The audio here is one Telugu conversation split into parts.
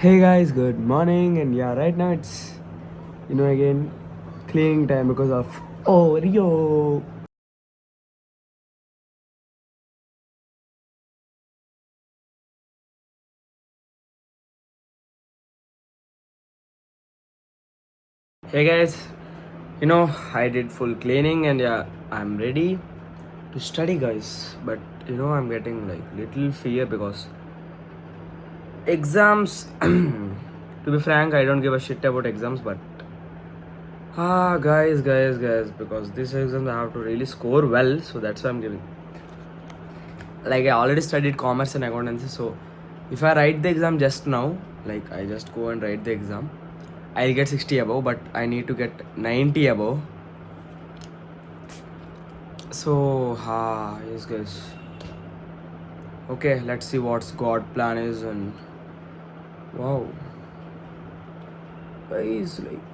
Hey guys, good morning, and yeah, right now it's again cleaning time because of Oreo. Hey guys, I did full cleaning and yeah, I'm ready to study, guys. But I'm getting like little fear because exams. To be frank, I don't give a shit about exams, but guys, because this exam I have to really score well, so that's why I'm giving. Like I already studied commerce and accountancy, so if I write the exam just now, like I just go and write the exam, I'll get 60 above, but I need to get 90 above. So yes guys. Okay, let's see what's God plan is. And wow, guys, like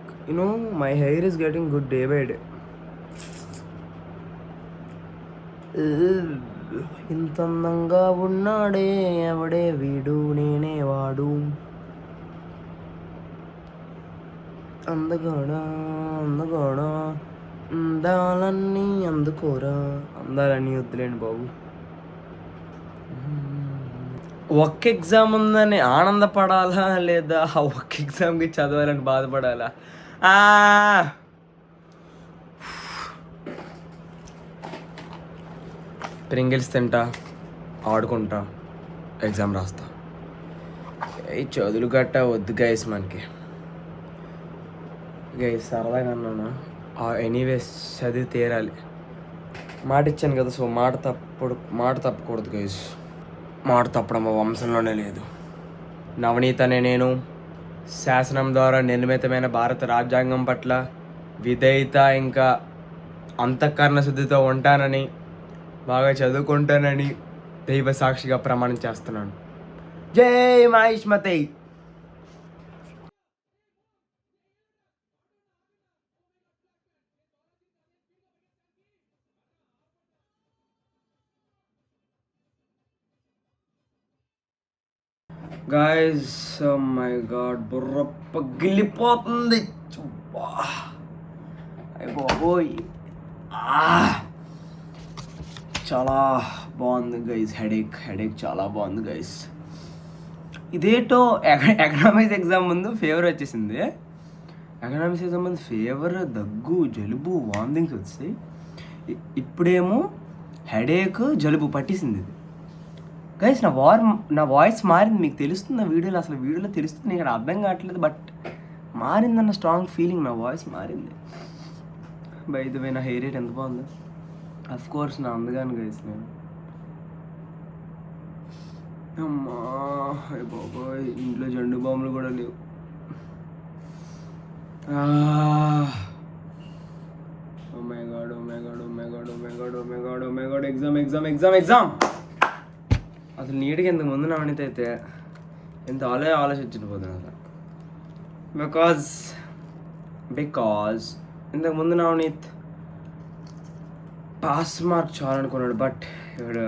my hair is getting good day by day. ఇంత అందంగా ఉన్నాడే ఎవడే వీడు నేనే వాడు అందగాడా అందగాడా అందాలన్నీ అందుకోరా అందాలన్నీ వద్దులేండి బాబు. ఒక్క ఎగ్జామ్ ఉందని ఆనందపడాలా లేదా ఆ ఒక్క ఎగ్జామ్కి చదవాలని బాధపడాలా? ప్రింగిల్స్ తింటా, ఆడుకుంటా, ఎగ్జామ్ రాస్తా. చదువులు గట్ట వద్దు గైస్ మనకి. గైస్ సరదాగా అన్నాను, ఎనీవేస్ చదివి తీరాలి. మాట ఇచ్చాను కదా, సో మాట తప్పకూడదు గైస్. మాట తప్పడం మా వంశంలోనే లేదు. నవనీత్ అనే నేను శాసనం ద్వారా నిర్మితమైన భారత రాజ్యాంగం పట్ల విధేయత ఇంకా అంతఃకరణ శుద్ధితో ఉంటానని, బాగా చదువుకుంటానని దైవ సాక్షిగా ప్రమాణం చేస్తున్నాను. జై Mahishmati. Guys, oh my god, బుర్ర పగిలిపోతుంది. బాబోయ్, చాలా బాగుంది గైస్. హెడేక్ చాలా బాగుంది గైస్. ఇదేటో ఎకనామిక్స్ ఎగ్జామ్ ముందు ఫీవర్ వచ్చేసింది. ఎకనామిక్స్ ఎగ్జామ్ ముందు ఫీవర్, దగ్గు, జలుబు, వామిటింగ్స్ వచ్చాయి. ఇప్పుడేమో హెడేక్, జలుబు పట్టేసింది. గైస్, నా వాయిస్ మారింది. మీకు తెలుస్తుంది నా వీడియోలో, అసలు వీడియోలో తెలుస్తుంది, ఇక్కడ అర్థం కావట్లేదు, బట్ మారిందన్న స్ట్రాంగ్ ఫీలింగ్. నా వాయిస్ మారింది. బై ద వే, నా హెయిర్ రేట్ ఎంత బాగుంది. అఫ్ కోర్స్ నా అందగాను గైస్ నేను. అమ్మా బాబోయ్, ఇంట్లో జండు బాంబులు కూడా లేవు. ఎగ్జామ్ అసలు నీటికి ఇంతకు ముందు నవనీత అయితే ఎంత ఆలోచించిన పోతుంది అసలు. బికాజ్ ఇంతకు ముందు నవనీత్ పాస్ మార్క్ చాలనుకున్నాడు, బట్ ఇప్పుడు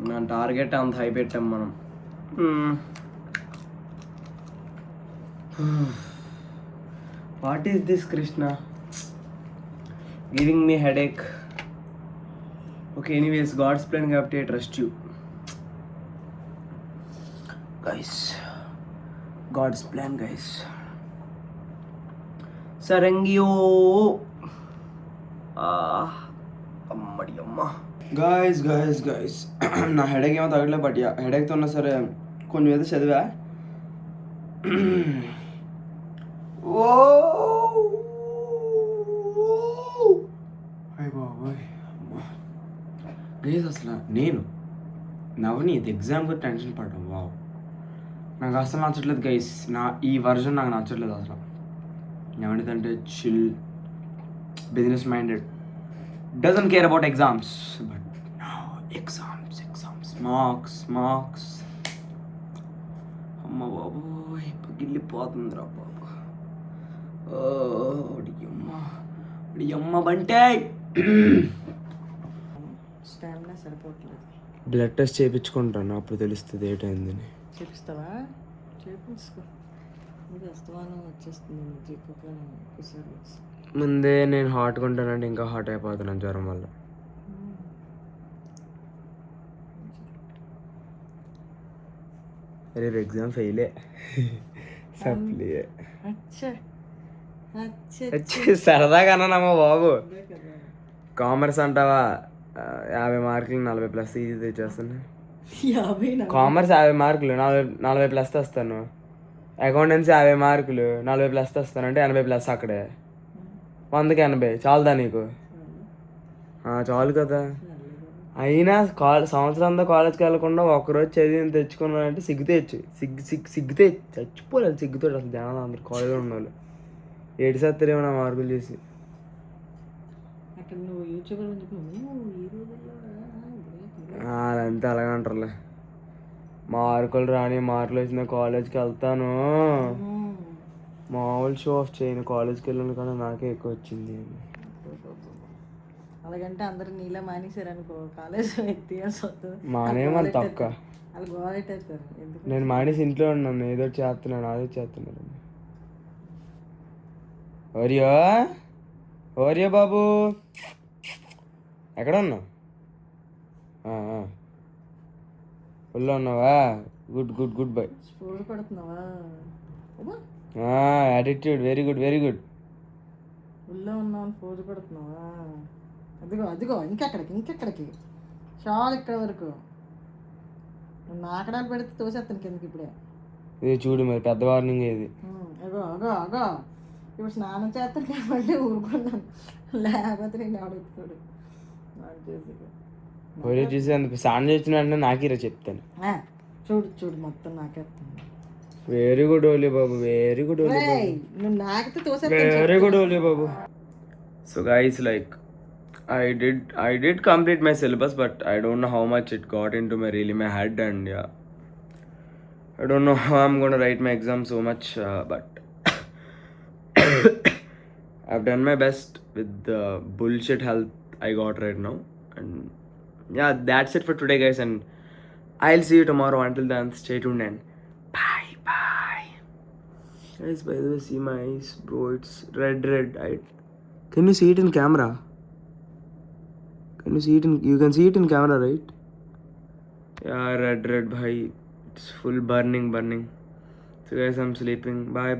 నా టార్గెట్ అంత హై పెట్టాం మనం. What is this Krishna giving me headache? Okay, anyways, God's plan కాబట్టి I trust you. Guys, God's plan, guys. Sarangyo. అమ్మడి అమ్మ. Guys. నా హెడేక్ ఏమో తగ్గలే, బట్ యా హెడేక్తో ఉన్నా సరే కొంచెం ఏదో చదివా. గైస్, అసలు నేను నవనీత్ ఎగ్జామ్ కూడా టెన్షన్ పడ్డాం. వావ్, నాకు అసలు నచ్చట్లేదు గైస్. ఈ వర్జన్ నాకు నచ్చట్లేదు అసలు. నవనీత్ అంటే chill, business minded, doesn't care about exams. But exams marks అమ్మ బాబోయ్, పగిలిపోతుంది రా బాబా. అమ్మ బంటే. బ్లడ్ టెస్ట్ చేయించుకుంటాను, అప్పుడు తెలుస్తుంది ఏటైందని. చేపిస్తావా? చేపించుకో. ఇది అస్తమానం వచ్చేస్తుంది జీపకాలం ఒకసారి. ముందే నేను హాట్గా ఉంటానంటే ఇంకా హాట్ అయిపోతున్నాను జ్వరం వల్ల. రేపు ఎగ్జామ్ ఫెయిలే. సప్లీ సరదాగా అన్నానమ్మా బాబు. కామర్స్ అంటావా 50 మార్కులు 40+ ఇది తెచ్చేస్తాను. కామర్స్ 50 మార్కులు 40+ తెస్తాను. అకౌంటెన్సీ 50 మార్కులు 40+ తెస్తాను అంటే 80+ అక్కడే. 100కి 80 చాలుదా నీకు? చాలు కదా. అయినా సంవత్సరం అంతా కాలేజ్కి వెళ్ళకుండా ఒక్కరోజు చదివి తెచ్చుకున్నానంటే సిగ్గుతే చచ్చిపోలేదు సిగ్గుతో. అసలు జనాలు అందరు కాలేజ్లో ఉన్నవాళ్ళు ఏడిసేస్తారేమో నా మార్కులు చూసి. అదంతా అలాగే అంటారులే. మార్కులు రాని మార్కులు వచ్చిన కాలేజ్కి వెళ్తాను. మామూలు షో ఆఫ్ చేయను. కాలేజ్కి వెళ్ళిన కన్నా నాకే ఎక్కువ వచ్చింది. అలాగంటే అందరు నీలా మానేశారు అనుకో, కాలేజ్ మానేమని తక్క. వాళ్ళు గోలెట్టేస్తారు. నేను మానేసి ఇంట్లో ఉన్నాను, ఏదో చేస్తున్నాను, అదే చేస్తున్నాను. ఓరియో బాబు ఎక్కడ ఉన్నావు? ఊళ్ళో ఉన్నావా? Good good good bye. Sport పడుతున్నావా? Attitude very good very good. ఊళ్ళో ఉన్నావు ఫోజు పడుతున్నావా? అదిగో అదిగో ఇంకెక్కడికి చాలా ఇక్కడ వరకు నాకడాలు పెడితే తోసేస్తాను కిందకి ఇప్పుడే. ఇది చూడు మరి పెద్ద వార్నింగ్ ఇది. అగో అగో అగో ఇప్పుడు స్నానం చేస్తాను కాబట్టి ఊరుకున్నాను, లేకపోతే నేను అడుగుతాడు ఒరే చూసి అందుకు స్నానం చేసిన వెంటనే నాకీరా చెప్తాను. చూడు చూడు మొత్తం నాకేస్తాను. వెరీ గుడ్ ఓలీ బాబు వెరీ గుడ్ ఓలీ బాబు. నువ్వు నాకితే తోసేస్తాను. వెరీ గుడ్ ఓలీ బాబు. So guys, like I did complete my syllabus, but I don't know how much it got into my head, and yeah, I don't know how I'm gonna write my exam so much, but I've done my best with the bullshit health I got right now, and yeah, that's it for today, guys, and I'll see you tomorrow. Until then, stay tuned and bye. Guys, by the way, see my eyes, bro. It's red. Can you see it in camera? You can see it in camera, right? Yeah, red, bhai. It's full burning. So guys, I'm sleeping. Bye.